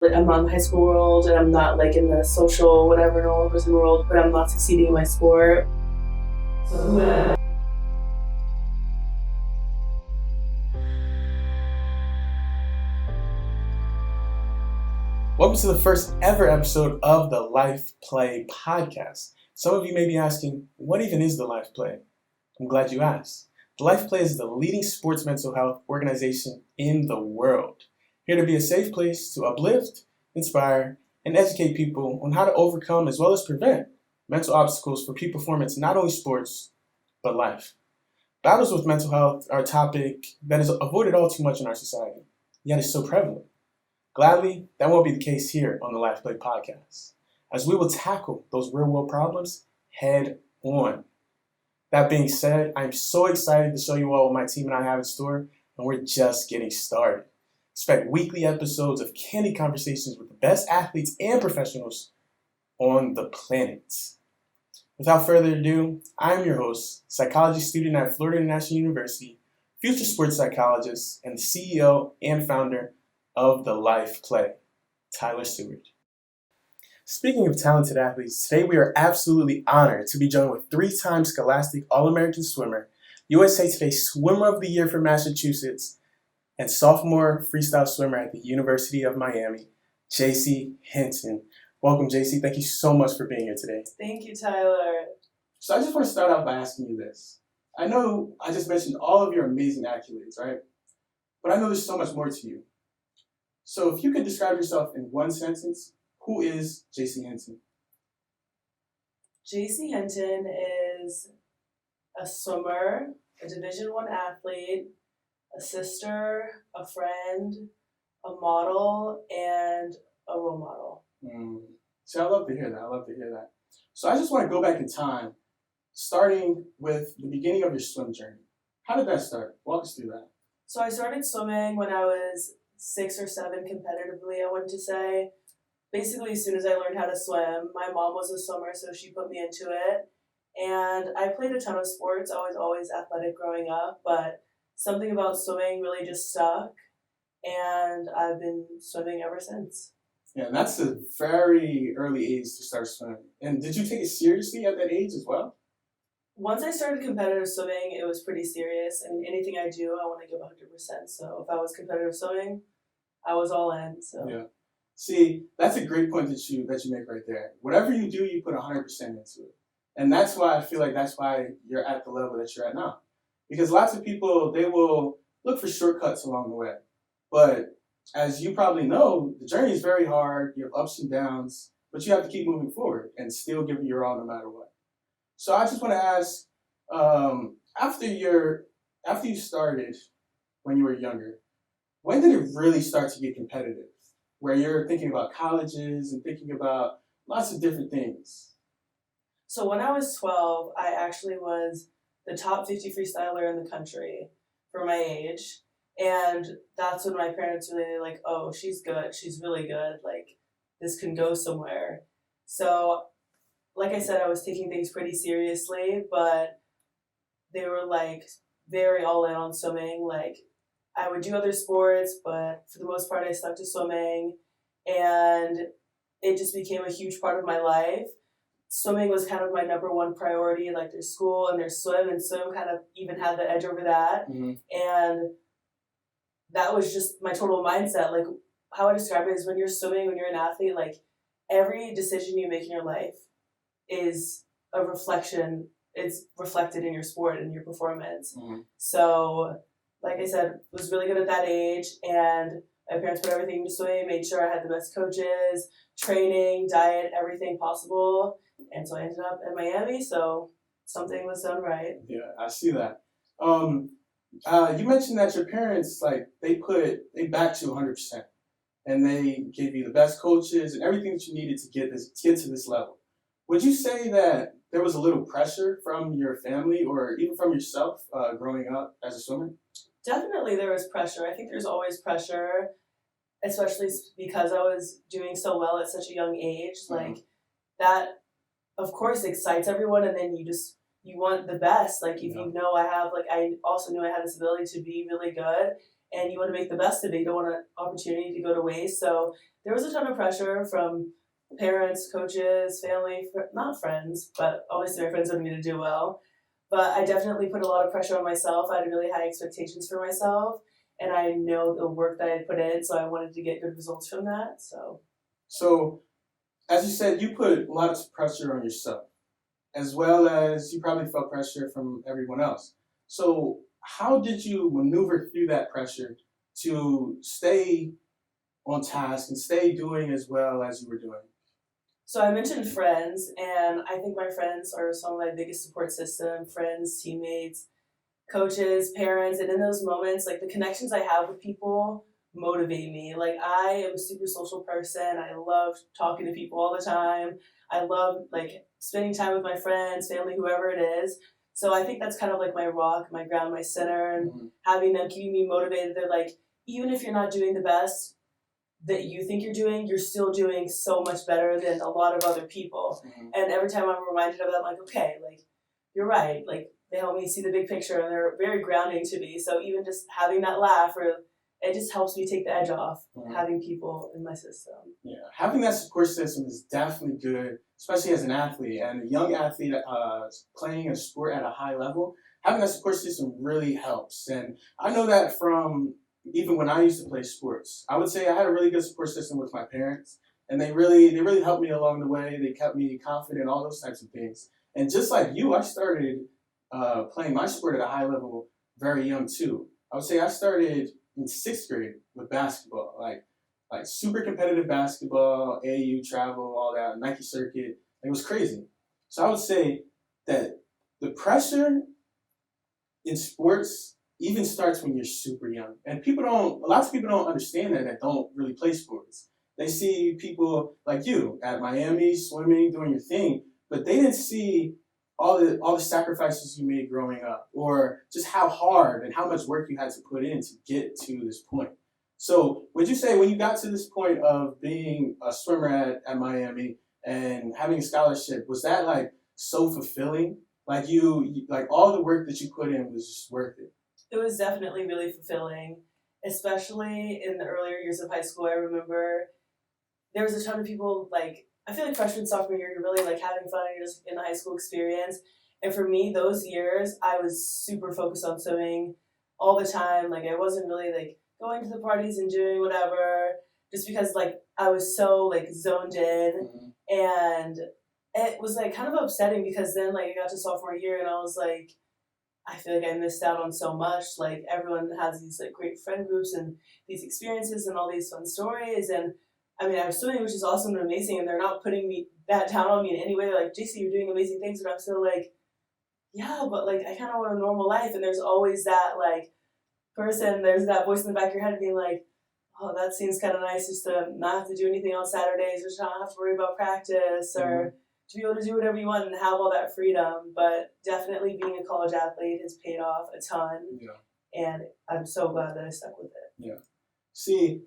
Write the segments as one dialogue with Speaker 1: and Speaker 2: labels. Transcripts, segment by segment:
Speaker 1: I'm not in the high school world, and I'm not like in the social whatever normal person world, but I'm not succeeding in my sport. So who am I?
Speaker 2: Welcome to the first ever episode of the Life Play podcast. Some of you may be asking, what even is the Life Play? I'm glad you asked. The Life Play is the leading sports mental health organization in the world. Here to be a safe place to uplift, inspire, and educate people on how to overcome as well as prevent mental obstacles for peak performance in not only sports, but life. Battles with mental health are a topic that is avoided all too much in our society, yet is so prevalent. Gladly, that won't be the case here on the Life Play podcast, as we will tackle those real-world problems head on. That being said, I'm so excited to show you all what my team and I have in store, and we're just getting started. Expect weekly episodes of candid conversations with the best athletes and professionals on the planet. Without further ado, I'm your host, psychology student at Florida International University, future sports psychologist, and the CEO and founder of the Life Play, Tyler Seward. Speaking of talented athletes, today we are absolutely honored to be joined with three-time Scholastic All-American swimmer, USA Today Swimmer of the Year for Massachusetts, and sophomore freestyle swimmer at the University of Miami, Jacey Hinton. Welcome, Jacey. Thank you so much for being here today.
Speaker 1: Thank you, Tyler.
Speaker 2: So I just want to start out by asking you this. I know I just mentioned all of your amazing accolades, right? But I know there's so much more to you. So if you could describe yourself in one sentence, who is Jacey Hinton?
Speaker 1: Jacey Hinton is a swimmer, a Division I athlete, a sister, a friend, a model, and a role model.
Speaker 2: So I love to hear that. So I just want to go back in time, starting with the beginning of your swim journey. How did that start? Walk us through that.
Speaker 1: So I started swimming when I was 6 or 7 competitively, I want to say. Basically, as soon as I learned how to swim, my mom was a swimmer, so she put me into it. And I played a ton of sports. I was always athletic growing up, but something about swimming really just stuck. And I've been swimming ever since.
Speaker 2: Yeah, and that's a very early age to start swimming. And did you take it seriously at that age as well?
Speaker 1: Once I started competitive swimming, it was pretty serious. I mean, anything I do, I want to give 100%. So if I was competitive swimming, I was all in. So
Speaker 2: yeah. See, that's a great point that you make right there. Whatever you do, you put 100% into it. And that's why I feel like that's why you're at the level that you're at now. Because lots of people, they will look for shortcuts along the way. But as you probably know, the journey is very hard. You have ups and downs, but you have to keep moving forward and still give it your all no matter what. So I just want to ask, after you started when you were younger, when did it really start to get competitive? Where you're thinking about colleges and thinking about lots of different things.
Speaker 1: So when I was 12, I actually was the top 50 freestyler in the country for my age. And that's when my parents really like, oh, she's good. She's really good. Like, this can go somewhere. So, like I said, I was taking things pretty seriously, but they were like very all in on swimming. Like, I would do other sports, but for the most part, I stuck to swimming, and it just became a huge part of my life. Swimming was kind of my number one priority. Like, there's school and there's swim, and swim kind of even had the edge over that.
Speaker 2: Mm-hmm.
Speaker 1: And that was just my total mindset. Like, how I describe it is when you're swimming, when you're an athlete, like, every decision you make in your life is a reflection. It's reflected in your sport and your performance.
Speaker 2: Mm-hmm.
Speaker 1: So, like I said, was really good at that age, and my parents put everything into swimming, made sure I had the best coaches, training, diet, everything possible. And so I ended up in Miami, so something was done right.
Speaker 2: Yeah, I see that. You mentioned that your parents, like, they backed you 100%, and they gave you the best coaches and everything that you needed to get to this level. Would you say that there was a little pressure from your family or even from yourself growing up as a swimmer?
Speaker 1: Definitely there was pressure. I think there's always pressure, especially because I was doing so well at such a young age. Like, that, of course, excites everyone, and then you want the best. Like, if you know I also knew I had this ability to be really good, and you want to make the best of it. You don't want an opportunity to go to waste. So there was a ton of pressure from parents, coaches, family, not friends, but obviously my friends wanted me to do well. But I definitely put a lot of pressure on myself. I had really high expectations for myself, and I know the work that I put in, so I wanted to get good results from that.
Speaker 2: So, as you said, you put a lot of pressure on yourself, as well as you probably felt pressure from everyone else. So, how did you maneuver through that pressure to stay on task and stay doing as well as you were doing?
Speaker 1: So I mentioned friends, and I think my friends are some of my biggest support system. Friends, teammates, coaches, parents, and in those moments, like the connections I have with people motivate me. Like I am a super social person. I love talking to people all the time. I love like spending time with my friends, family, whoever it is. So I think that's kind of like my rock, my ground, my center, and having them keeping me motivated. They're like, even if you're not doing the best that you think you're still doing so much better than a lot of other people. And every time I'm reminded of that, I'm like, okay, like you're right. Like they help me see the big picture, and they're very grounding to me. So even just having that laugh, or it just helps me take the edge off having people in my system.
Speaker 2: Yeah, having that support system is definitely good, especially as an athlete and a young athlete playing a sport at a high level. Having that support system really helps, and I know that from even when I used to play sports. I would say I had a really good support system with my parents, and they really helped me along the way. They kept me confident, all those types of things. And just like you, I started playing my sport at a high level very young too. I would say I started in 6th grade with basketball, like super competitive basketball, AU travel, all that, Nike circuit. It was crazy. So I would say that the pressure in sports even starts when you're super young. And lots of people don't understand that don't really play sports. They see people like you at Miami swimming, doing your thing, but they didn't see all the sacrifices you made growing up, or just how hard and how much work you had to put in to get to this point. So would you say when you got to this point of being a swimmer at Miami and having a scholarship, was that like so fulfilling? Like you like all the work that you put in was just worth it?
Speaker 1: It was definitely really fulfilling, especially in the earlier years of high school. I remember there was a ton of people like I feel like freshman, sophomore year, you're really like having fun. You're just in the high school experience. And for me, those years, I was super focused on swimming all the time. Like I wasn't really like going to the parties and doing whatever, just because like I was so like zoned in, and it was like kind of upsetting because then like I got to sophomore year and I was like, I feel like I missed out on so much. Like everyone has these like great friend groups and these experiences and all these fun stories, and I mean, I was swimming, which is awesome and amazing, and they're not putting me that down on me in any way. They're like, Jacey, you're doing amazing things, but I'm still like, yeah, but like I kind of want a normal life. And there's always that like person, there's that voice in the back of your head being like, oh, that seems kind of nice just to not have to do anything on Saturdays, or just not have to worry about practice, or to be able to do whatever you want and have all that freedom. But definitely being a college athlete has paid off a ton, and I'm so glad that I stuck with it.
Speaker 2: Yeah. See,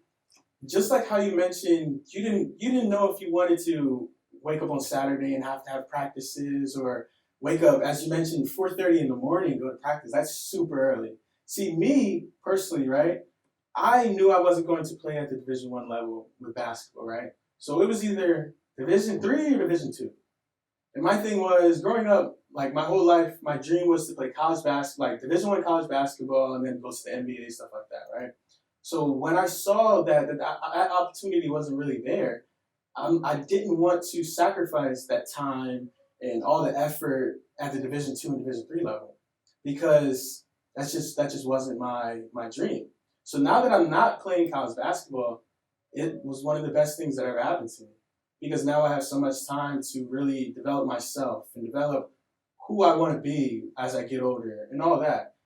Speaker 2: just like how you mentioned, you didn't know if you wanted to wake up on Saturday and have to have practices, or wake up, as you mentioned, 4:30 in the morning and go to practice. That's super early. See, me personally, right? I knew I wasn't going to play at the Division I level with basketball, right? So it was either Division III or Division II. And my thing was, growing up, like my whole life, my dream was to play college basketball, like Division I college basketball, and then go to the NBA, stuff like that, right? So when I saw that opportunity wasn't really there, I didn't want to sacrifice that time and all the effort at the Division II and Division III level, because that just wasn't my dream. So now that I'm not playing college basketball, it was one of the best things that ever happened to me, because now I have so much time to really develop myself and develop who I want to be as I get older and all that.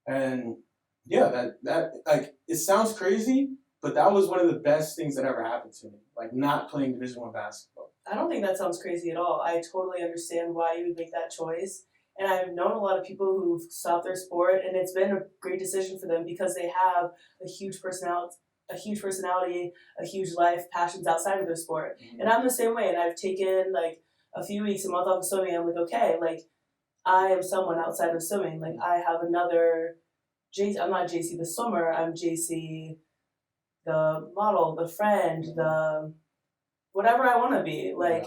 Speaker 2: And yeah, that like it sounds crazy, but that was one of the best things that ever happened to me. Like not playing Division I basketball.
Speaker 1: I don't think that sounds crazy at all. I totally understand why you would make that choice. And I've known a lot of people who've stopped their sport, and it's been a great decision for them because they have a huge personality, a huge life, passions outside of their sport. And I'm the same way. And I've taken like a few weeks, a month off of swimming. I'm like, okay, like I am someone outside of swimming. Like I have another Jacey. I'm not Jacey the swimmer. I'm Jacey the model, the friend, the whatever I want to be. Like,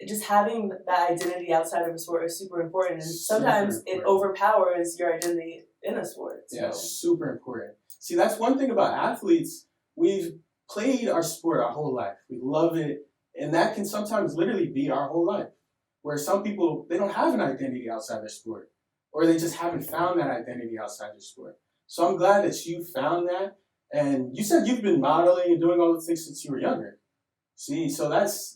Speaker 1: just having that identity outside of a sport is super important, and sometimes it overpowers your identity in a sport. So.
Speaker 2: Yeah, super important. See, that's one thing about athletes. We've played our sport our whole life. We love it, and that can sometimes literally be our whole life. Where some people, they don't have an identity outside their sport, or they just haven't found that identity outside their sport. So I'm glad that you found that, and you said you've been modeling and doing all those things since you were younger. See, so that's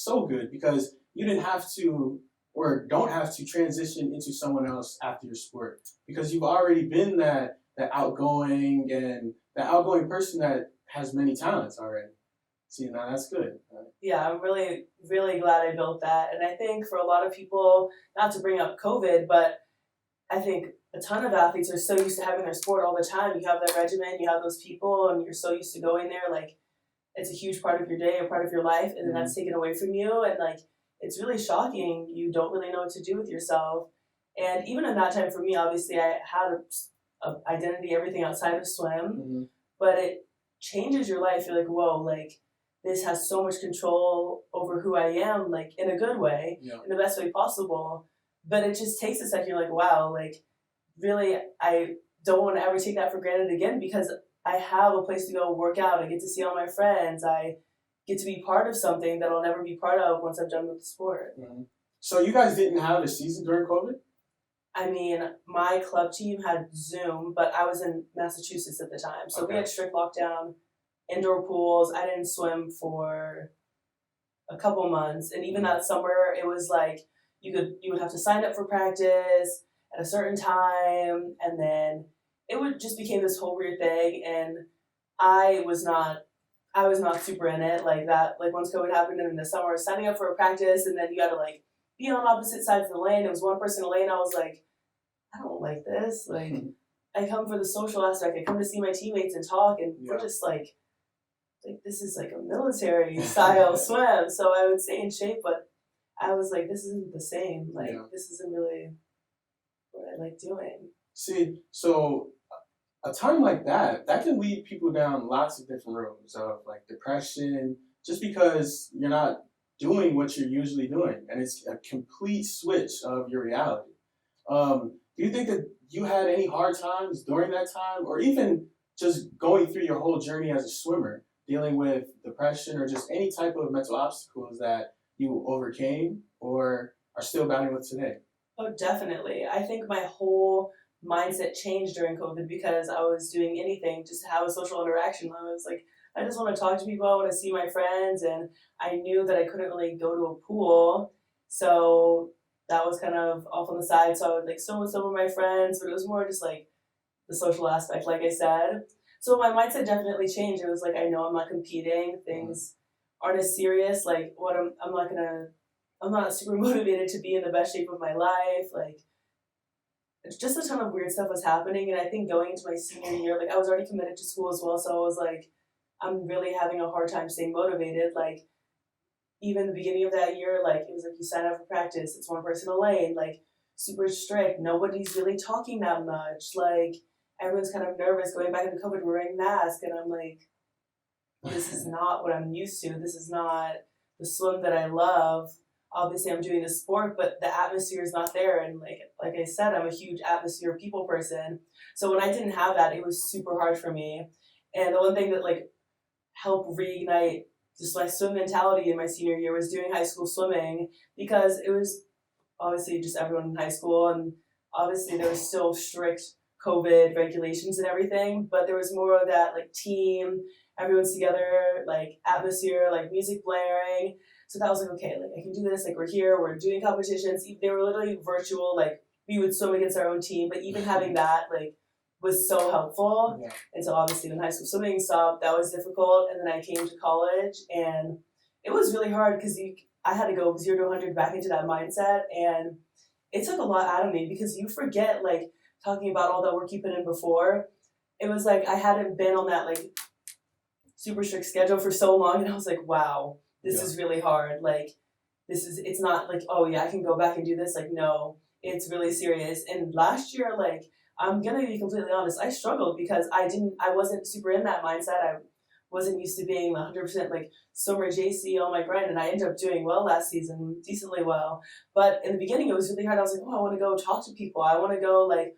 Speaker 2: so good because you didn't have to or don't have to transition into someone else after your sport because you've already been that outgoing and that outgoing person that has many talents already. See, now that's good.
Speaker 1: Yeah, I'm really, really glad I built that. And I think for a lot of people, not to bring up COVID, but I think a ton of athletes are so used to having their sport all the time. You have that regimen, you have those people, and you're so used to going there. Like, it's a huge part of your day, a part of your life, and then that's taken away from you. And like, it's really shocking. You don't really know what to do with yourself. And even in that time for me, obviously, I had a identity, everything outside of swim, but it changes your life. You're like, whoa, like, this has so much control over who I am, like, in a good way, in the best way possible. But it just takes a second. You're like, wow, like, really, I don't want to ever take that for granted again because I have a place to go work out. I get to see all my friends. I get to be part of something that I'll never be part of once I'm done with the sport.
Speaker 2: So you guys didn't have a season during COVID?
Speaker 1: I mean, my club team had Zoom, but I was in Massachusetts at the time. So we had strict lockdown, indoor pools. I didn't swim for a couple months. And even that summer, it was like you would have to sign up for practice at a certain time, and then it would just became this whole weird thing, and I was not super in it like that. Like, once COVID happened in the summer, signing up for a practice, and then you had to like be on opposite sides of the lane. It was one person a lane. I was like, I don't like this. Like, I come for the social aspect. I come to see my teammates and talk, and we're just like this is like a military style swim. So I would stay in shape, but I was like, this isn't the same. Like, this isn't really what I like doing.
Speaker 2: See, so a time like that can lead people down lots of different roads of like depression, just because you're not doing what you're usually doing, and it's a complete switch of your reality. Do you think that you had any hard times during that time, or even just going through your whole journey as a swimmer, dealing with depression or just any type of mental obstacles that you overcame or are still battling with today?
Speaker 1: Oh, definitely. I think my whole mindset changed during COVID because I was doing anything just to have a social interaction. I was like, I just want to talk to people. I want to see my friends. And I knew that I couldn't really go to a pool. So that was kind of off on the side. So I would like swim with some of my friends, but it was more just like the social aspect, like I said. So my mindset definitely changed. It was like, I know I'm not competing. Things aren't as serious. Like, I'm not super motivated to be in the best shape of my life. Like, it's just a ton of weird stuff was happening. And I think going into my senior year, like, I was already committed to school as well. So I was like, I'm really having a hard time staying motivated. Like, even the beginning of that year, like, it was like, you sign up for practice. It's one person a lane, like, super strict. Nobody's really talking that much. Like, everyone's kind of nervous going back into COVID, wearing masks. And I'm like, this is not what I'm used to. This is not the swim that I love. Obviously, I'm doing the sport, but the atmosphere is not there. And like I said, I'm a huge atmosphere people person. So when I didn't have that, it was super hard for me. And the one thing that like helped reignite just my swim mentality in my senior year was doing high school swimming, because it was obviously just everyone in high school, and obviously there was still strict COVID regulations and everything, but there was more of that like team, everyone's together, like atmosphere, like music blaring. So that was like, okay, like I can do this, like we're here, we're doing competitions. They were literally virtual, like we would swim against our own team, but even having that like was so helpful. Yeah. And so obviously when high school swimming stopped, that was difficult. And then I came to college, and it was really hard because I had to go 0 to 100 back into that mindset, and it took a lot out of me because you forget, like, talking about all that work you put in before. It was like I hadn't been on that like super strict schedule for so long, and I was like, wow, this is really hard. Like, it's not like, oh yeah, I can go back and do this. Like, no, it's really serious. And last year, like, I'm gonna be completely honest. I struggled because I wasn't super in that mindset. I wasn't used to being 100% like swimmer Jacey on my grind, and I ended up doing well last season, decently well. But in the beginning, it was really hard. I was like, oh, I want to go talk to people. I want to go like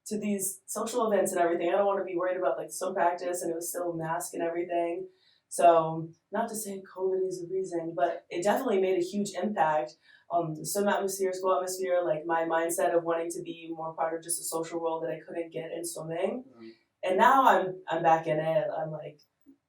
Speaker 1: to these social events and everything. I don't want to be worried about like swim practice, and it was still mask and everything. So not to say COVID is the reason, but it definitely made a huge impact on the swim atmosphere, school atmosphere, like my mindset of wanting to be more part of just a social world that I couldn't get in swimming. And now I'm back in it. I'm like,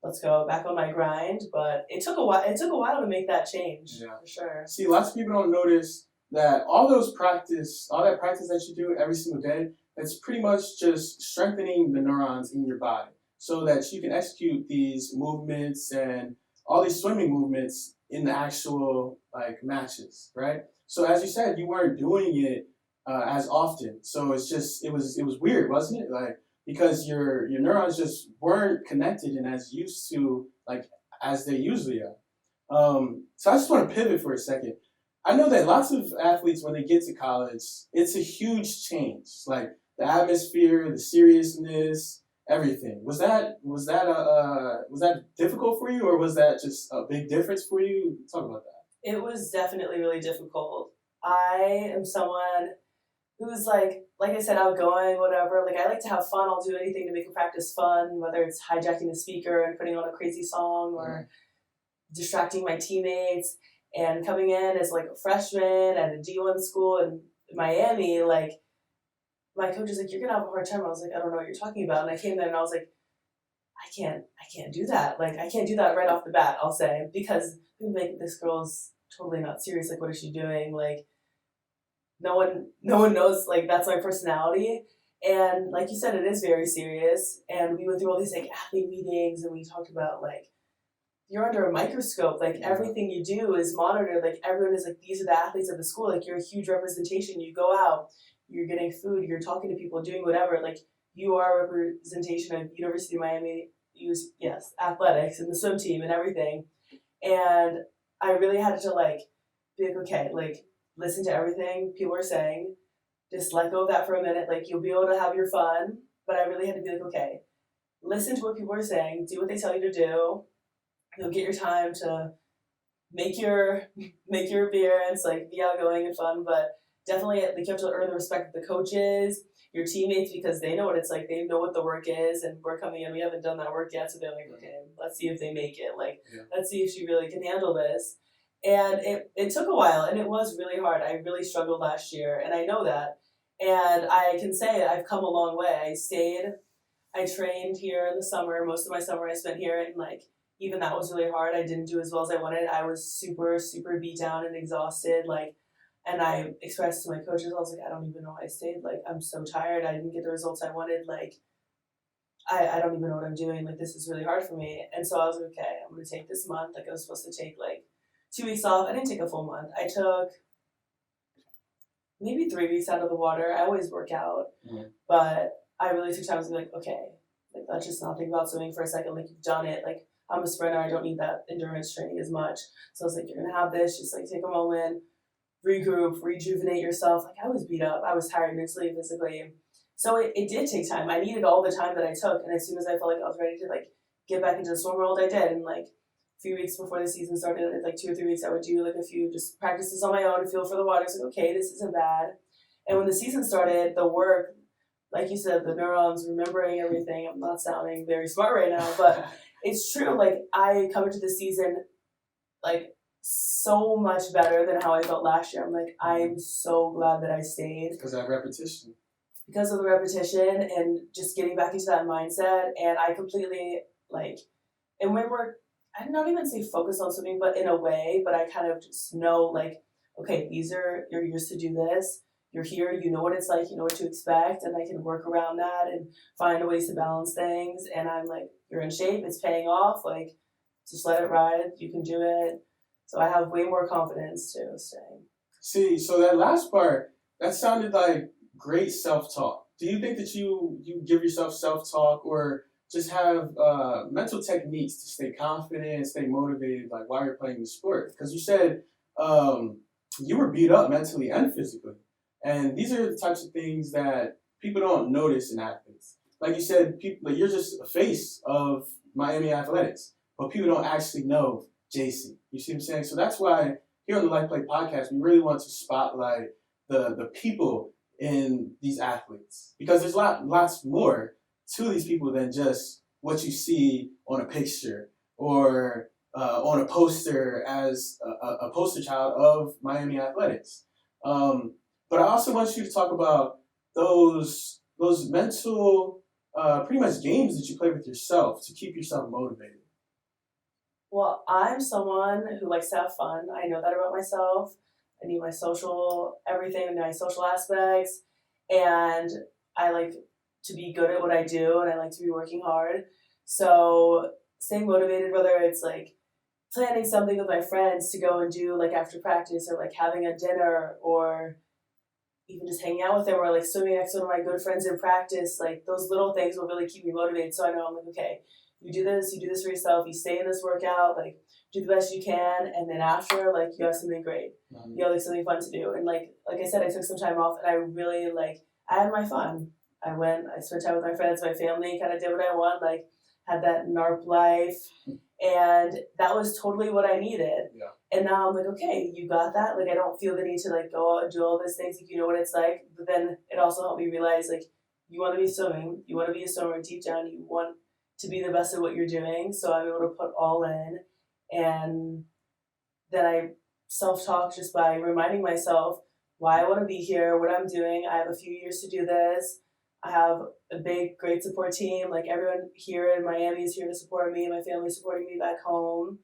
Speaker 1: let's go back on my grind. But it took a while. It took a while to make that change, for sure.
Speaker 2: See, lots of people don't notice that all that practice that you do every single day, that's pretty much just strengthening the neurons in your body so that you can execute these movements and all these swimming movements in the actual like matches, right? So as you said, you weren't doing it as often. So it was weird, wasn't it? Like, because your neurons just weren't connected and as used to like as they usually are. So I just want to pivot for a second. I know that lots of athletes, when they get to college, it's a huge change. Like the atmosphere, the seriousness, everything. Was that difficult for you, or was that just a big difference for you? Talk about that.
Speaker 1: It was definitely really difficult. I am someone who's like I said, outgoing, whatever. Like I like to have fun. I'll do anything to make a practice fun, whether it's hijacking the speaker and putting on a crazy song or distracting my teammates. And coming in as like a freshman at a D1 school in Miami, like my coach was like, "You're gonna have a hard time." I was like, "I don't know what you're talking about." And I came there and I was like, I can't do that. Like I can't do that right off the bat, I'll say, because like this girl's totally not serious. Like what is she doing? Like no one knows, like that's my personality. And like you said, it is very serious. And we went through all these like athlete meetings and we talked about like you're under a microscope, like everything you do is monitored, like everyone is like, these are the athletes of the school, like you're a huge representation. You go out, you're getting food, you're talking to people, doing whatever, like you are a representation of University of Miami, athletics and the swim team and everything. And I really had to like be like, okay, like listen to everything people are saying, just let go of that for a minute, like you'll be able to have your fun. But I really had to be like, okay, listen to what people are saying, do what they tell you to do. You'll get your time to make your appearance, like be outgoing and fun, but definitely like you have to earn the respect of the coaches, your teammates, because they know what it's like. They know what the work is, and we're coming in. We haven't done that work yet, so they're like, okay, let's see if they make it. Like, let's see if she really can handle this. And it took a while, and it was really hard. I really struggled last year, and I know that. And I can say I've come a long way. I trained here in the summer. Most of my summer I spent here, and like, even that was really hard. I didn't do as well as I wanted. I was super, super beat down and exhausted. Like, and I expressed to my coaches, I was like, I don't even know why I stayed. Like, I'm so tired. I didn't get the results I wanted. Like, I don't even know what I'm doing. Like, this is really hard for me. And so I was like, okay, I'm going to take this month. Like, I was supposed to take like 2 weeks off. I didn't take a full month. I took maybe 3 weeks out of the water. I always work out. But I really took time to be like, okay, like, let's just not think about swimming for a second. Like, you've done it. Like, I'm a sprinter. I don't need that endurance training as much. So I was like, you're going to have this. Just like take a moment, regroup, rejuvenate yourself. Like I was beat up. I was tired mentally, physically. So it did take time. I needed all the time that I took. And as soon as I felt like I was ready to like get back into the swim world, I did. And like a few weeks before the season started, like 2 or 3 weeks, I would do like a few just practices on my own to feel for the water. It's like, okay, this isn't bad. And when the season started, the work, like you said, the neurons, remembering everything. I'm not sounding very smart right now, but it's true. Like I come into the season like so much better than how I felt last year. I'm like, I'm so glad that I stayed.
Speaker 2: Because of that repetition.
Speaker 1: Because of the repetition and just getting back into that mindset. And I completely like, and when I'd not even say focus on swimming, but in a way, but I kind of just know like, okay, you're used to do this. You're here, you know what it's like, you know what to expect, and I can work around that and find ways to balance things. And I'm like, you're in shape, it's paying off, like, just let it ride, you can do it. So I have way more confidence to staying.
Speaker 2: See, so that last part, that sounded like great self-talk. Do you think that you give yourself self-talk or just have mental techniques to stay confident and stay motivated like while you're playing the sport? Because you said you were beat up mentally and physically. And these are the types of things that people don't notice in athletes. Like you said, people, like you're just a face of Miami athletics, but people don't actually know Jacey. You see what I'm saying? So that's why here on the Life Play podcast, we really want to spotlight the people in these athletes, because there's lots more to these people than just what you see on a picture or on a poster as a poster child of Miami athletics. But I also want you to talk about those mental, pretty much games that you play with yourself to keep yourself motivated.
Speaker 1: Well, I'm someone who likes to have fun. I know that about myself. I need my social everything, my social aspects, and I like to be good at what I do, and I like to be working hard. So staying motivated, whether it's like planning something with my friends to go and do like after practice, or like having a dinner, or even just hanging out with them, or like swimming next to one of my good friends in practice, like those little things will really keep me motivated. So I know I'm like, okay, you do this for yourself, you stay in this workout, like do the best you can, and then after, like you have something great. You have like something fun to do. And like I said, I took some time off and I really I had my fun. I spent time with my friends, my family, kind of did what I want, like had that NARP life. And that was totally what I needed.
Speaker 2: Yeah.
Speaker 1: And now I'm like, okay, you got that. Like, I don't feel the need to like go out and do all these things. Like, you know what it's like. But then it also helped me realize, like, you want to be swimming. You want to be a swimmer deep down. You want to be the best at what you're doing. So I'm able to put all in. And then I self-talk just by reminding myself why I want to be here, what I'm doing. I have a few years to do this. I have a big, great support team. Like everyone here in Miami is here to support me. My family's supporting me back home,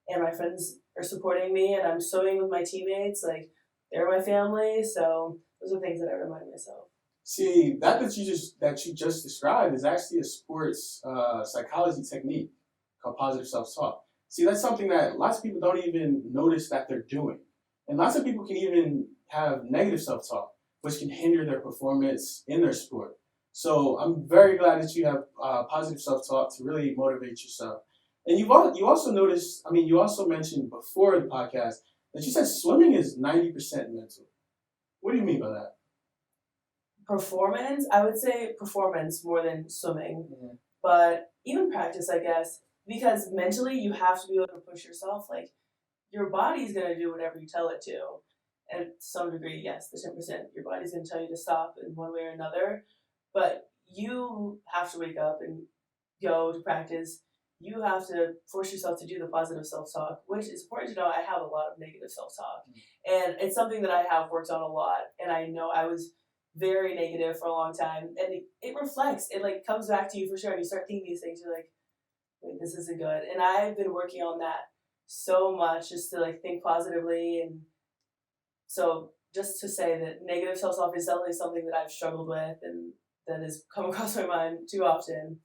Speaker 1: and my friends are supporting me. And I'm swimming with my teammates. Like they're my family. So those are things that I remind myself.
Speaker 2: See, that you just described is actually a sports psychology technique called positive self-talk. See, that's something that lots of people don't even notice that they're doing, and lots of people can even have negative self-talk, which can hinder their performance in their sport. So I'm very glad that you have positive self-talk to really motivate yourself. And you also noticed, you also mentioned before the podcast that you said swimming is 90% mental. What do you mean by that?
Speaker 1: Performance, I would say performance more than swimming.
Speaker 2: Mm-hmm.
Speaker 1: But even practice, I guess, because mentally you have to be able to push yourself. Like your body's going to do whatever you tell it to. And to some degree, yes, the 10%, your body's going to tell you to stop in one way or another. But you have to wake up and go to practice. You have to force yourself to do the positive self-talk, which is important to know. I have a lot of negative self-talk. And it's something that I have worked on a lot. And I know I was very negative for a long time. And it reflects. It like comes back to you for sure. And you start thinking these things. You're like, wait, this isn't good. And I've been working on that so much, just to like think positively. And so just to say that negative self-talk is definitely something that I've struggled with and that has come across my mind too often.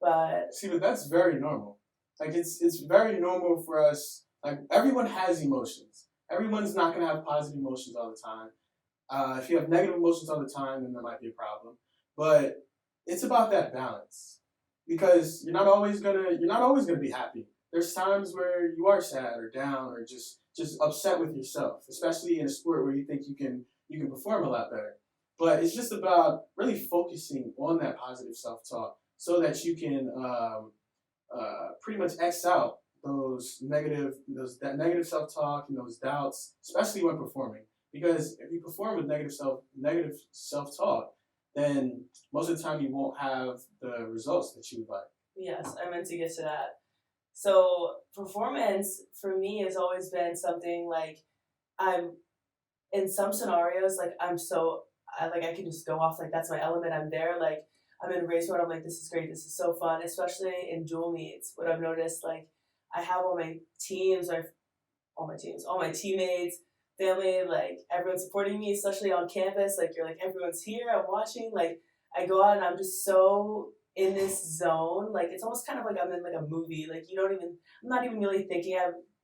Speaker 1: But
Speaker 2: that's very normal. Like it's very normal for us. Like everyone has emotions. Everyone's not gonna have positive emotions all the time. If you have negative emotions all the time, then there might be a problem. But it's about that balance, because you're not always gonna be happy. There's times where you are sad or down or just upset with yourself, especially in a sport where you think you can perform a lot better. But it's just about really focusing on that positive self-talk so that you can pretty much X out that negative self-talk and those doubts, especially when performing. Because if you perform with negative self-talk, then most of the time you won't have the results that you would like.
Speaker 1: Yes, I meant to get to that. So performance for me has always been something like I'm in some scenarios like I can just go off, like that's my element. I'm there, like I'm in a race mode. I'm like, this is great. This is so fun, especially in dual meets. What I've noticed, like I have all my teammates, family, like everyone supporting me, especially on campus. Like you're like, everyone's here, I'm watching. Like I go out and I'm just so in this zone. Like it's almost kind of like I'm in like a movie. Like I'm not even really thinking.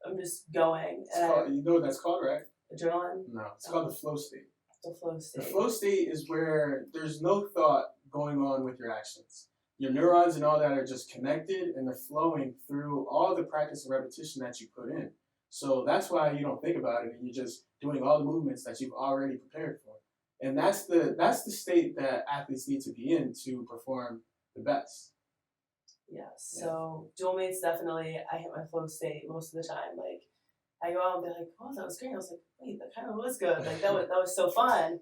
Speaker 1: I'm just going.
Speaker 2: You know what that's called, right?
Speaker 1: Adrenaline?
Speaker 2: No, it's called the flow state.
Speaker 1: The flow state.
Speaker 2: The flow state is where there's no thought going on with your actions. Your neurons and all that are just connected and they're flowing through all the practice and repetition that you put in. So that's why you don't think about it and you're just doing all the movements that you've already prepared for. And that's the state that athletes need to be in to perform the best.
Speaker 1: Yes. So dual mates, definitely, I hit my flow state most of the time. Like I go out and be like, "Oh, that was great." I was like, "Wait, that kind of was good. Like that was so fun."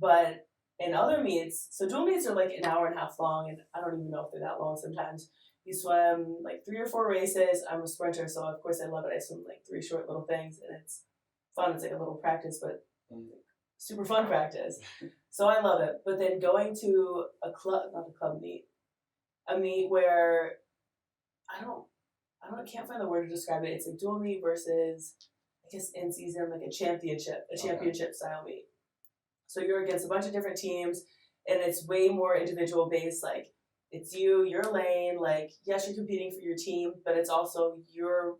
Speaker 1: But in other meets, so dual meets are like an hour and a half long, and I don't even know if they're that long sometimes. You swim like 3 or 4 races. I'm a sprinter, so of course I love it. I swim like 3 short little things, and it's fun. It's like a little practice, but super fun practice. So I love it. But then going to a club, not a club meet, a meet where I can't find the word to describe it. It's like dual meet versus, I guess, in season, like a championship style meet. So you're against a bunch of different teams, and it's way more individual based. Like it's you, your lane. Like yes, you're competing for your team, but it's also you're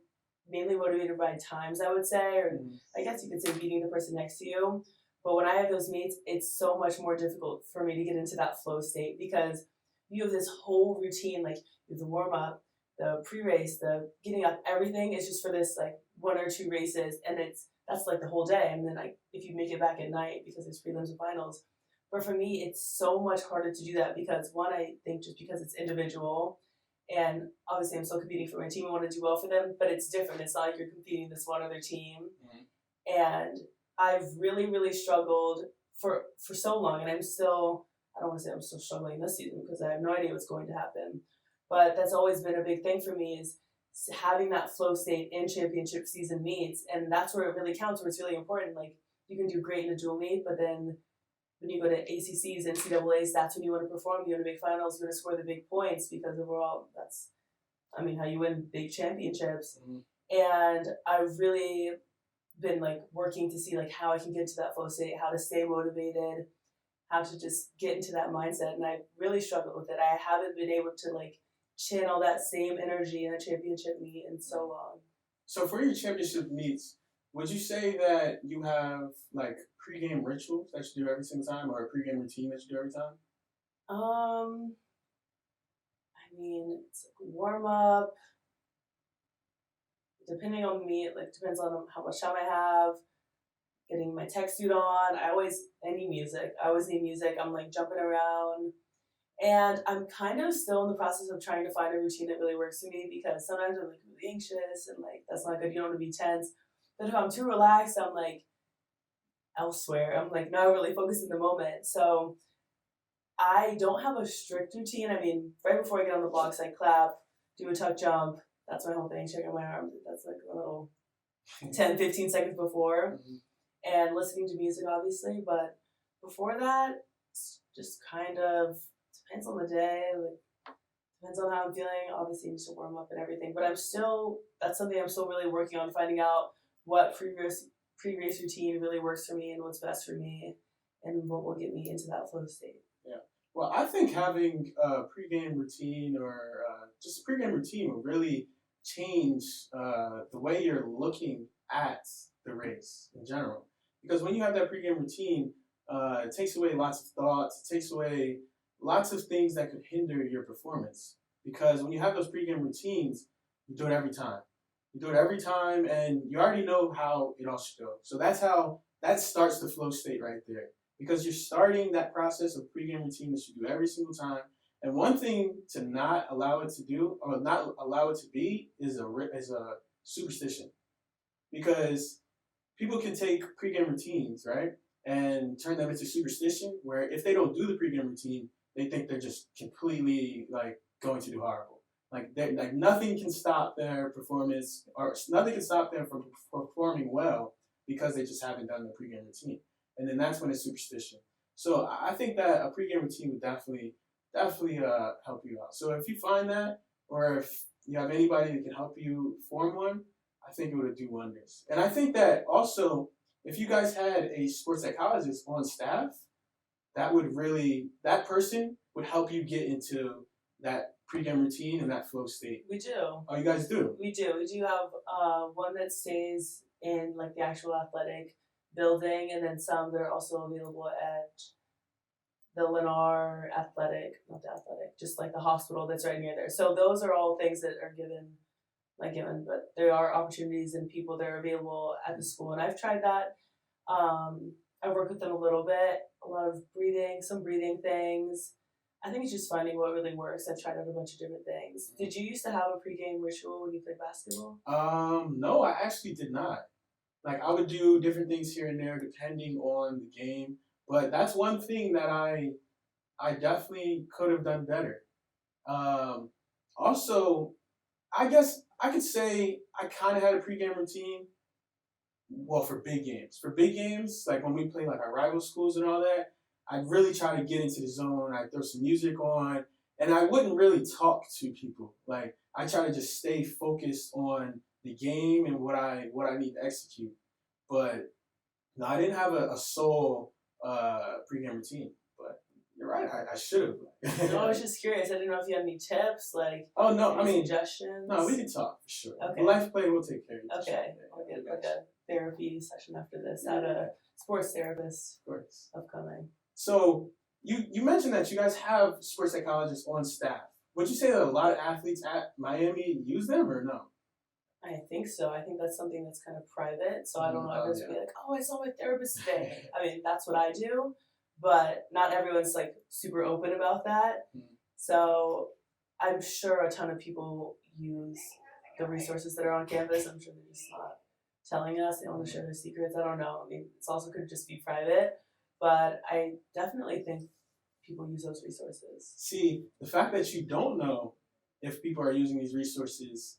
Speaker 1: mainly motivated by times, I would say, or I guess you could say beating the person next to you. But when I have those meets, it's so much more difficult for me to get into that flow state because you have this whole routine. Like you have the warm up, the pre-race, the getting up, everything is just for this like 1 or 2 races, and that's like the whole day. And then like if you make it back at night because it's prelims and finals. But for me, it's so much harder to do that because one, I think just because it's individual, and obviously I'm still competing for my team. I want to do well for them, but it's different. It's not like you're competing this one other team. And I've really, really struggled for so long, and I don't want to say I'm still struggling this season because I have no idea what's going to happen. But that's always been a big thing for me is having that flow state in championship season meets, and that's where it really counts, where it's really important. Like you can do great in a dual meet, but then when you go to ACCs and NCAAs, that's when you want to perform. You want to make finals. You want to score the big points because overall, that's how you win big championships. And I've really been like working to see like how I can get to that flow state, how to stay motivated, how to just get into that mindset. And I really struggled with it. I haven't been able to like channel that same energy in a championship meet in so long.
Speaker 2: So for your championship meets, would you say that you have like pregame rituals that you do every single time, or a pregame routine that you do every time?
Speaker 1: It's like warm up. Depending on me, it like depends on how much time I have. Getting my tech suit on. I need music. I always need music. I'm like jumping around. And I'm kind of still in the process of trying to find a routine that really works for me because sometimes I'm like really anxious and like that's not good. You don't want to be tense. But if I'm too relaxed, I'm like elsewhere. I'm like not really focused in the moment. So I don't have a strict routine. Right before I get on the blocks, I clap, do a tuck jump. That's my whole thing. Check out my arms. That's like a little 10, 15 seconds before. And listening to music, obviously. But before that, it's just kind of depends on the day. Like, depends on how I'm feeling. Obviously, just to warm up and everything. But that's something I'm still really working on, finding out what pre-race routine really works for me and what's best for me and what will get me into that flow state.
Speaker 2: Yeah. Well, I think having a pregame routine or just a pregame routine will really change the way you're looking at the race in general. Because when you have that pregame routine, it takes away lots of thoughts. It takes away lots of things that could hinder your performance. Because when you have those pregame routines, you do it every time. You do it every time, and you already know how it all should go. So that starts the flow state right there. Because you're starting that process of pregame routine that you do every single time. And one thing to not allow it to do, or not allow it to be, is a superstition. Because people can take pregame routines, right, and turn them into superstition, where if they don't do the pregame routine, they think they're just completely like going to do horrible. Like nothing can stop their performance, or nothing can stop them from performing well because they just haven't done the pregame routine. And then that's when it's superstition. So I think that a pregame routine would definitely help you out. So if you find that, or if you have anybody that can help you form one, I think it would do wonders. And I think that also, if you guys had a sports psychologist on staff, that person would help you get into that pregame routine and that flow state.
Speaker 1: We do.
Speaker 2: Oh, you guys do?
Speaker 1: We do. We do have one that stays in like the actual athletic building, and then some that are also available at the Lennar just like the hospital that's right near there. So those are all things that are given, but there are opportunities and people that are available at the school. And I've tried that. I work with them a little bit, a lot of some breathing things. I think it's just finding what really works. I've tried out a bunch of different things. Did you used to have a pregame ritual when you played basketball?
Speaker 2: No, I actually did not. Like I would do different things here and there depending on the game, but that's one thing that I definitely could have done better. Um, Also, I guess I could say I kind of had a pregame routine. Well, for big games. For big games, like when we play like our rival schools and all that, I'd really try to get into the zone. I'd throw some music on, and I wouldn't really talk to people. Like I try to just stay focused on the game and what I need to execute. But no, I didn't have a sole pregame routine. But you're right, I should have.
Speaker 1: No, I was just curious. I didn't know if you had any tips, like
Speaker 2: Oh no, I
Speaker 1: any
Speaker 2: mean
Speaker 1: suggestions.
Speaker 2: no, we can talk for sure.
Speaker 1: Okay.
Speaker 2: The life play will take care of you. for
Speaker 1: Okay,
Speaker 2: sure.
Speaker 1: I'll get like a therapy session after this. I had a sports therapist
Speaker 2: Of course.
Speaker 1: upcoming.
Speaker 2: So you mentioned that you guys have sports psychologists on staff. Would you say that a lot of athletes at Miami use them or no?
Speaker 1: I think so. I think that's something that's kind of private. So I don't know.
Speaker 2: Oh,
Speaker 1: Everyone's
Speaker 2: yeah.
Speaker 1: be like, "Oh, I saw my therapist today." I mean, that's what I do, but not everyone's like super open about that.
Speaker 2: Mhm.
Speaker 1: So I'm sure a ton of people use the resources that are on campus. I'm sure they're just not telling us. They don't want to share their secrets. I don't know. I mean, it's also could just be private, but I definitely think people use those resources.
Speaker 2: See, the fact that you don't know if people are using these resources,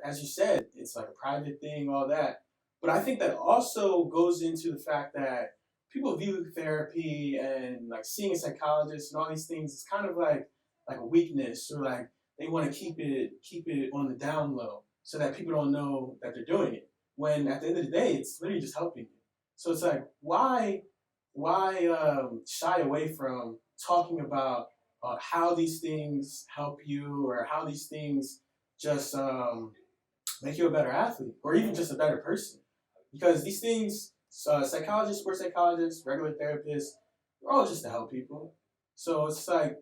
Speaker 2: as you said, it's like a private thing, all that. But I think that also goes into the fact that people view therapy and like seeing a psychologist and all these things is kind of like a weakness, or like they want to keep it on the down low so that people don't know that they're doing it. When at the end of the day, it's literally just helping you. So it's like why shy away from talking about how these things help you, or how these things just make you a better athlete or even just a better person? Because these things, psychologists, sports psychologists, regular therapists, they're all just to help people. So it's like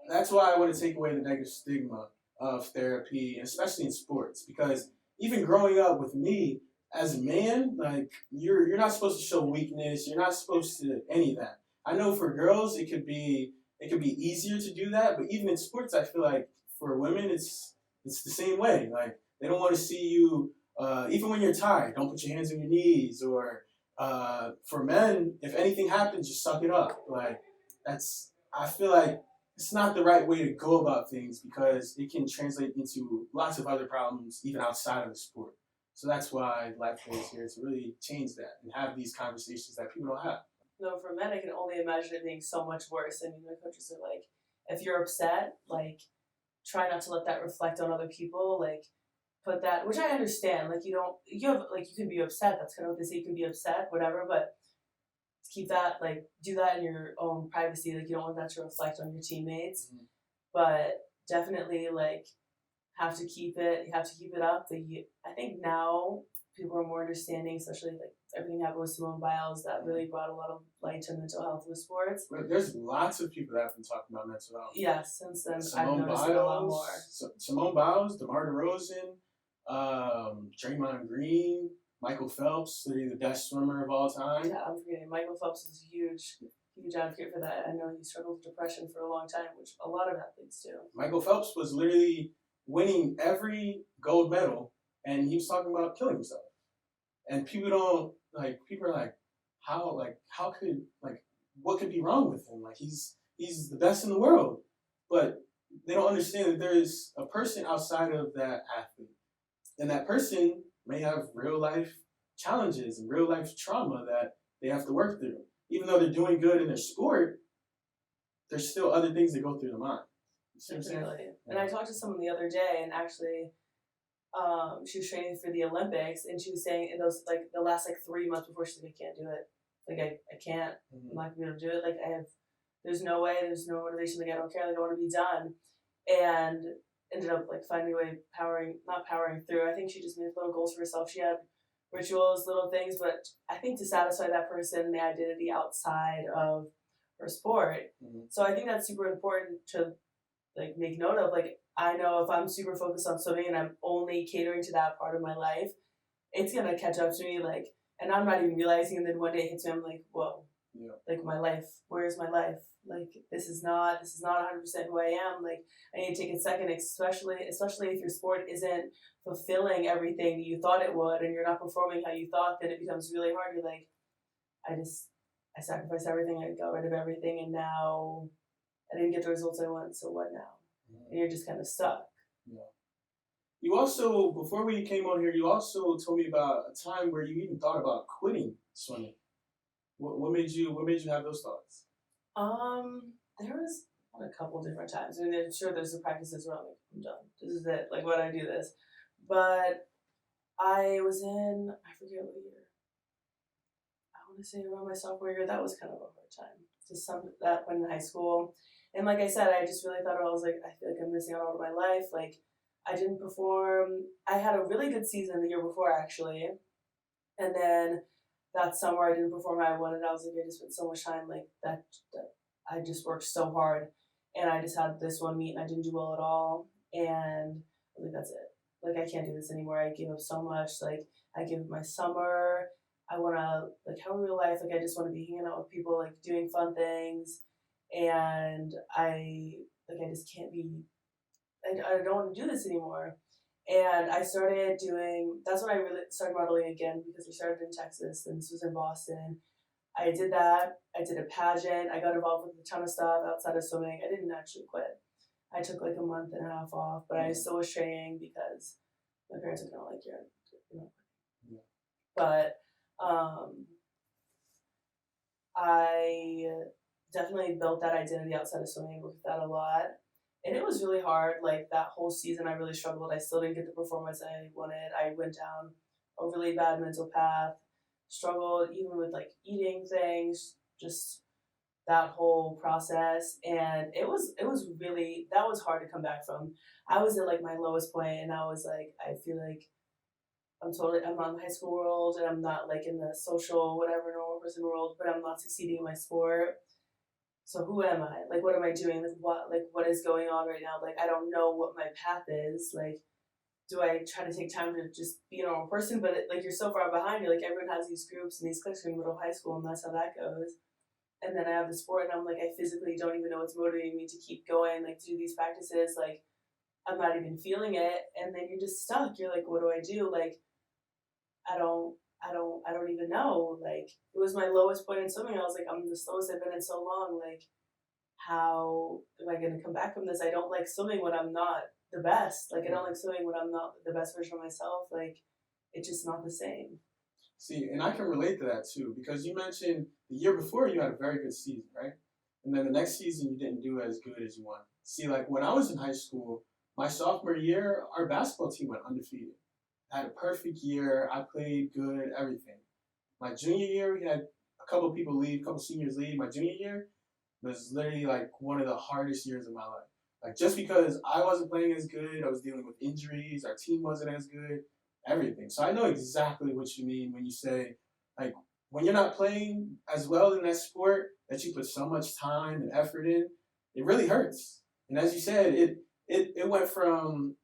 Speaker 2: that's why I want to take away the negative stigma of therapy, and especially in sports. Because even growing up with me as a man, like you're not supposed to show weakness. You're not supposed to any of that. I know for girls it could be easier to do that, but even in sports, I feel like for women it's the same way. Like they don't want to see you even when you're tired. Don't put your hands on your knees. Or for men, if anything happens, just suck it up. Like I feel like it's not the right way to go about things, because it can translate into lots of other problems even outside of the sport. So that's why Life Play is here, to really change that and have these conversations that people don't have.
Speaker 1: No, for men, I can only imagine it being so much worse. I mean, my coaches are like, if you're upset, like, try not to let that reflect on other people. Like, put that, which I understand. Like, you can be upset. That's kind of what they say. You can be upset, whatever, but keep that, like, do that in your own privacy. Like, you don't want that to reflect on your teammates.
Speaker 2: Mhm.
Speaker 1: But definitely, like, you have to keep it up. I think now people are more understanding, especially like everything happened with Simone Biles, that really brought a lot of light to mental health with sports.
Speaker 2: But there's lots of people that have been talking about mental health.
Speaker 1: Yes, since then
Speaker 2: Simone
Speaker 1: I've noticed
Speaker 2: Biles,
Speaker 1: it a lot more.
Speaker 2: Simone Biles, DeMar DeRozan, Draymond Green, Michael Phelps, literally the best swimmer of all time.
Speaker 1: Yeah, I'm forgetting. Michael Phelps is a huge advocate for that. I know he struggled with depression for a long time, which a lot of athletes do.
Speaker 2: Michael Phelps was literally winning every gold medal, and he was talking about killing himself. And people are like, how could, like, what could be wrong with him? Like, he's the best in the world. But they don't understand that there is a person outside of that athlete. And that person may have real life challenges and real life trauma that they have to work through. Even though they're doing good in their sport, there's still other things that go through the mind. You see what I'm saying?
Speaker 1: Definitely. And I talked to someone the other day, and actually, she was training for the Olympics, and she was saying in those, like, the last like 3 months before, she's like, I can't do it. Like, I can't.
Speaker 2: Mhm.
Speaker 1: I'm not gonna be able to do it. Like, there's no way. There's no motivation. Like, I don't care. Like, I want to be done. And ended up like finding a way, not powering through. I think she just made little goals for herself. She had rituals, little things, but I think to satisfy that person, the identity outside of her sport.
Speaker 2: Mhm.
Speaker 1: So I think that's super important to like make note of. Like, I know if I'm super focused on swimming and I'm only catering to that part of my life, it's gonna catch up to me. Like, and I'm not even realizing. And then one day it hits me. I'm like, whoa,
Speaker 2: Yeah.
Speaker 1: like my life. Where's my life? Like this is not 100% who I am. Like I need to take a second, especially if your sport isn't fulfilling everything you thought it would, and you're not performing how you thought. Then it becomes really hard. You're like, I sacrificed everything. I got rid of everything, and now I didn't get the results I want. So what now? And you're just kind of stuck.
Speaker 2: Yeah. You also, before we came on here, you also told me about a time where you even thought about quitting swimming. What made you have those thoughts?
Speaker 1: There was a couple different times. I mean, I'm sure there's the practices where I'm like, I'm done. This is it. Like, why do I do this? But I was in, I forget what year. I want to say around my sophomore year. That was kind of a hard time. Just that when in high school. And like I said, I just really thought I was like, I feel like I'm missing out on my life. Like, I didn't perform. I had a really good season the year before, actually. And then that summer, I didn't perform how I wanted. I was like, I just spent so much time like that I just worked so hard. And I just had this one meet and I didn't do well at all. And I was like, that's it. Like, I can't do this anymore. I gave up so much. Like, I gave up my summer. I want to, like, have a real life. Like, I just want to be hanging out with people, like, doing fun things. And I just can't be, I don't want to do this anymore. And I started doing, that's when I really started modeling again, because I started in Texas and this was in Boston. I did that. I did a pageant. I got involved with a ton of stuff outside of swimming. I didn't actually quit. I took like a month and a half off, but I still was training because my parents were kind of like, you're not quitting.
Speaker 2: Yeah.
Speaker 1: But I definitely built that identity outside of swimming, worked with that a lot. And it was really hard. Like that whole season, I really struggled. I still didn't get the performance I wanted. I went down a really bad mental path, struggled even with like eating things, just that whole process. And it was really, that was hard to come back from. I was at like my lowest point and I was like, I feel like I'm not in the high school world and I'm not like in the social, whatever, normal person world, but I'm not succeeding in my sport. So who am I? Like, what am I doing? What is going on right now? Like, I don't know what my path is. Like, do I try to take time to just be a normal person? But like, you're so far behind. You're like, everyone has these groups and these cliques in middle of high school, and that's how that goes. And then I have the sport, and I'm like, I physically don't even know what's motivating me to keep going, like to do these practices. Like, I'm not even feeling it, and then you're just stuck. You're like, what do I do? Like, I don't even know. Like, it was my lowest point in swimming. I was like, I'm the slowest I've been in so long. Like, how am I going to come back from this? I don't like swimming when I'm not the best. Like, I don't like swimming when I'm not the best version of myself. Like, it's just not the same.
Speaker 2: See, and I can relate to that too, because you mentioned the year before you had a very good season, right? And then the next season you didn't do as good as you wanted. See, like when I was in high school, my sophomore year, our basketball team went undefeated. I had a perfect year. I played good, everything. My junior year, we had a couple people leave, a couple seniors leave. My junior year was literally like one of the hardest years of my life. Like just because I wasn't playing as good, I was dealing with injuries, our team wasn't as good, everything. So I know exactly what you mean when you say, like, when you're not playing as well in that sport that you put so much time and effort in, it really hurts. And as you said, it went from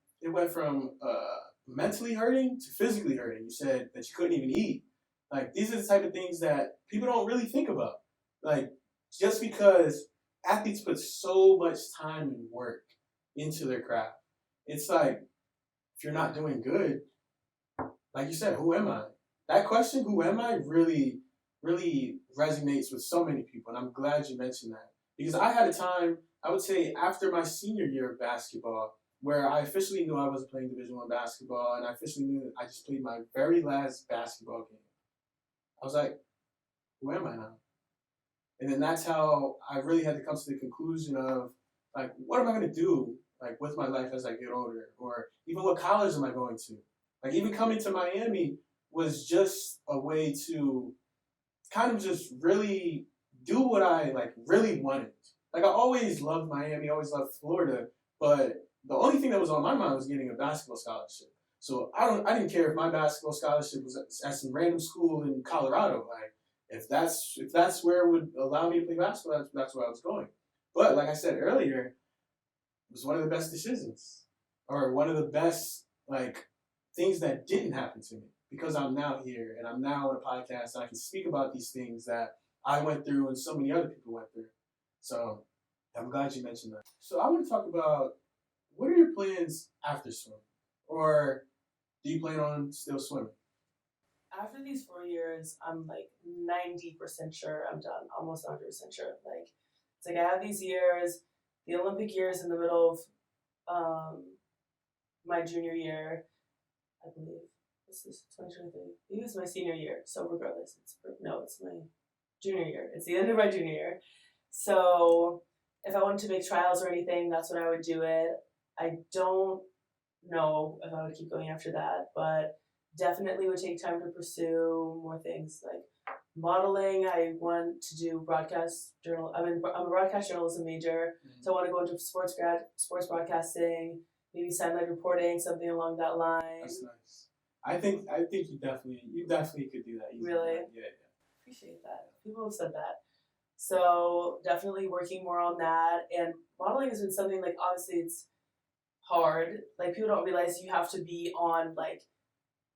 Speaker 2: mentally hurting to physically hurting. You said that you couldn't even eat. Like these are the type of things that people don't really think about. Like just because athletes put so much time and work into their craft, it's like if you're not doing good, like you said, who am I? That question, who am I, really, really resonates with so many people. And I'm glad you mentioned that. Because I had a time, I would say after my senior year of basketball, where I officially knew I wasn't playing Division I basketball, and I officially knew I just played my very last basketball game. I was like, who am I now? And then that's how I really had to come to the conclusion of, like, what am I going to do, like, with my life as I get older? Or even what college am I going to? Like, even coming to Miami was just a way to kind of just really do what I, like, really wanted. Like, I always loved Miami, always loved Florida, but the only thing that was on my mind was getting a basketball scholarship. So I didn't care if my basketball scholarship was at some random school in Colorado. Like, if that's where it would allow me to play basketball, that's where I was going. But like I said earlier, it was one of the best decisions, or one of the best like things that didn't happen to me, because I'm now here and I'm now on a podcast, I can speak about these things that I went through and so many other people went through. So I'm glad you mentioned that. So I want to talk about, what are your plans after swim? Or do you plan on still swimming?
Speaker 1: After these 4 years, I'm like 90% sure I'm done, almost 100% sure. Like, it's like I have these years, the Olympic years in the middle of my junior year, I believe. This is 2023. Maybe it's my senior year. So regardless, it's my junior year. It's the end of my junior year. So if I wanted to make trials or anything, that's when I would do it. I don't know if I would keep going after that, but definitely would take time to pursue more things like modeling. I want to do broadcast journal. I'm a broadcast journalism major, so I want to go into sports broadcasting, maybe sideline reporting, something along that line.
Speaker 2: That's nice. I think you definitely could do that easily.
Speaker 1: Really?
Speaker 2: Yeah.
Speaker 1: Appreciate that. People have said that. So definitely working more on that. And modeling has been something, like, obviously it's hard. Like, people don't realize you have to be on, like,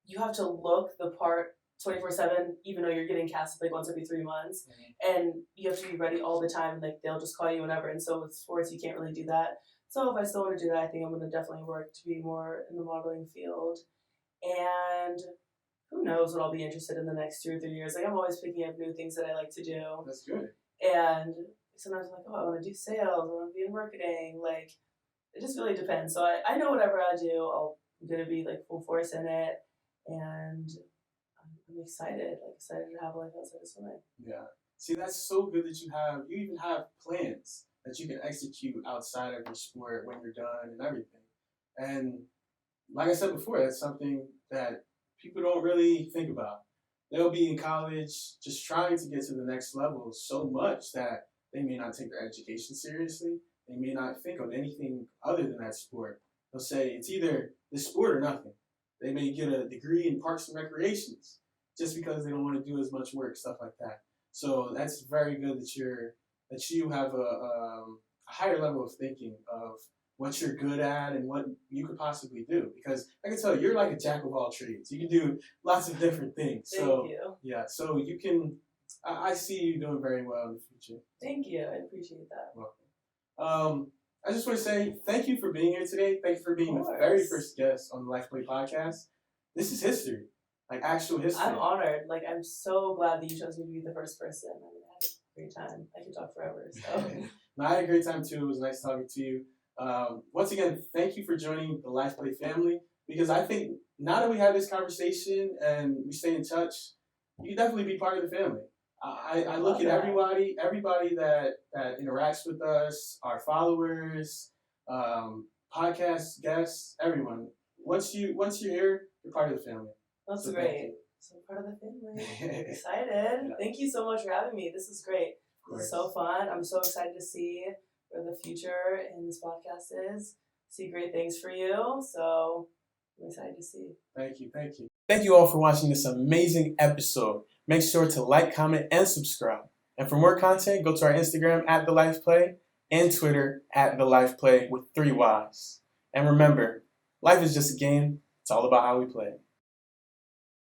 Speaker 1: you have to look the part 24/7, even though you're getting casted like once every 3 months. And you have to be ready all the time. Like, they'll just call you whenever. And so with sports, you can't really do that. So if I still want to do that, I think I'm going to definitely work to be more in the modeling field. And who knows what I'll be interested in the next 2 or 3 years. Like, I'm always picking up new things that I like to do.
Speaker 2: That's good.
Speaker 1: And sometimes I'm like, oh, I want to do sales, I want to be in marketing. Like, it just really depends. So I know whatever I do, I'm going to be like full force in it. And I'm excited to have a life outside of swimming.
Speaker 2: Yeah. See, that's so good that you even have plans that you can execute outside of your sport when you're done and everything. And like I said before, that's something that people don't really think about. They'll be in college just trying to get to the next level so much that they may not take their education seriously. They may not think of anything other than that sport. They'll say it's either this sport or nothing. They may get a degree in parks and recreations just because they don't want to do as much work, stuff like that. So that's very good that you have a higher level of thinking of what you're good at and what you could possibly do. Because I can tell you're like a jack of all trades. You can do lots of different things.
Speaker 1: Thank you.
Speaker 2: Yeah, so you can, I see you doing very well in the future.
Speaker 1: Thank you. I appreciate that.
Speaker 2: Welcome. I just want to say thank you for being here today. Thank you for being the very first guest on the Life Play podcast. This is history, like actual history.
Speaker 1: I'm honored. Like, I'm so glad that you chose me to be the first person. I mean, I had a great time. I could talk forever. So.
Speaker 2: No, I had a great time too. It was nice talking to you. Once again, thank you for joining the Life Play family, because I think now that we have this conversation and we stay in touch, you can definitely be part of the family. I look at everybody that interacts with us, our followers, podcast guests, everyone. Once you're here, you're part of the family.
Speaker 1: That's great. So part of the family. Excited. Yeah. Thank you so much for having me. This is great. This is so fun. I'm so excited to see where the future in this podcast is. See great things for you. So I'm excited to see.
Speaker 2: Thank you. Thank you all for watching this amazing episode. Make sure to like, comment, and subscribe. And for more content, go to our Instagram at The Life Play and Twitter at The Life Play with 3 Ys. And remember, life is just a game. It's all about how we play.